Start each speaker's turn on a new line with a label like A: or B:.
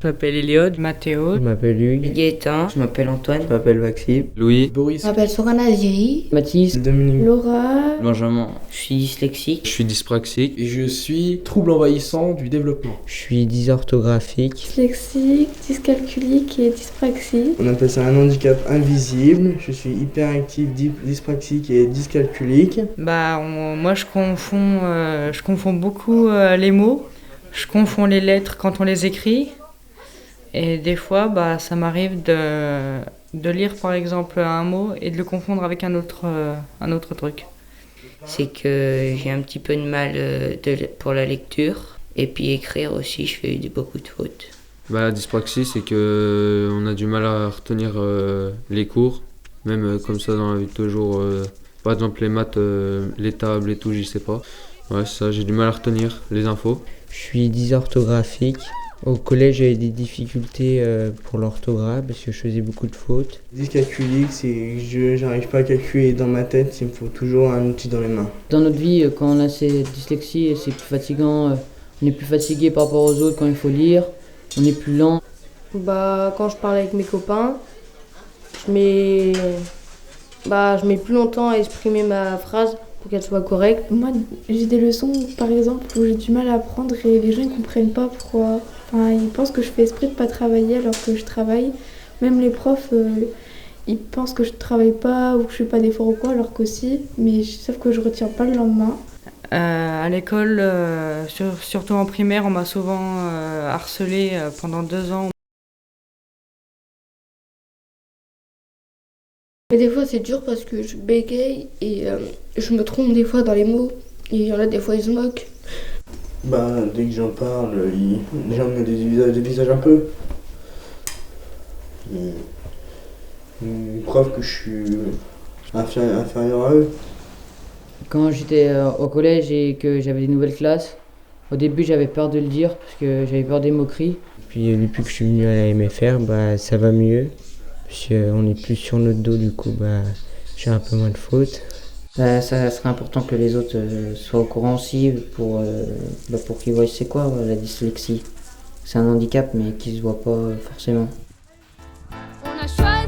A: Je m'appelle Eliode, Mathéo,
B: Je m'appelle Hugues.
C: Gaëtan, je m'appelle Antoine,
B: Je m'appelle Maxime.
D: Louis,
B: Boris.
E: Je m'appelle Sorana Aziri.
C: Mathis,
B: Dominique.
E: Laura.
C: Benjamin. Je suis dyslexique.
D: je suis dyspraxique.
F: Et je suis trouble envahissant du développement.
B: Je suis dysorthographique.
E: Dyslexique, dyscalculique et dyspraxie.
G: On appelle ça un handicap invisible. Je suis hyperactif, dyspraxique et dyscalculique.
A: Moi je confonds beaucoup les mots. Je confonds les lettres quand on les écrit. Et des fois, ça m'arrive de lire par exemple un mot et de le confondre avec un autre truc.
C: C'est que j'ai un petit peu de mal pour la lecture. Et puis écrire aussi, je fais beaucoup de fautes.
D: La dyspraxie, c'est que on a du mal à retenir les cours, même comme ça dans la vie de tous les jours. Par exemple, les maths, les tables et tout, j'y sais pas. Ouais, c'est ça, j'ai du mal à retenir les infos.
B: Je suis dysorthographique. Au collège, j'avais des difficultés pour l'orthographe parce que je faisais beaucoup de fautes.
G: Dyscalculique, c'est que j'arrive pas à calculer dans ma tête, il me faut toujours un outil dans les mains.
H: Dans notre vie, quand on a cette dyslexie, c'est plus fatigant. On est plus fatigué par rapport aux autres quand il faut lire. On est plus lent.
E: Quand je parle avec mes copains, je mets plus longtemps à exprimer ma phrase pour qu'elle soit correcte.
I: Moi, j'ai des leçons, par exemple, où j'ai du mal à apprendre et les gens ne comprennent pas pourquoi. Ils pensent que je fais exprès de pas travailler alors que je travaille. Même les profs, ils pensent que je travaille pas ou que je fais pas d'efforts ou quoi, alors qu'aussi, mais sauf que je retiens pas le lendemain.
A: À l'école, surtout en primaire, on m'a souvent harcelée pendant 2 ans.
E: Mais des fois c'est dur parce que je bégaye et je me trompe des fois dans les mots. Et il y en a des fois ils se moquent.
G: Dès que j'en parle, les gens me mettent des visages un peu. Ils croient que je suis inférieur à eux.
H: Quand j'étais au collège et que j'avais des nouvelles classes, au début j'avais peur de le dire parce que j'avais peur des moqueries.
B: Puis depuis que je suis venu à la MFR, ça va mieux. Parce qu'on est plus sur notre dos, du coup, j'ai un peu moins de fautes.
H: Ça serait important que les autres soient au courant aussi pour qu'ils voient c'est quoi la dyslexie. C'est un handicap mais qui se voit pas forcément.
J: On a choisi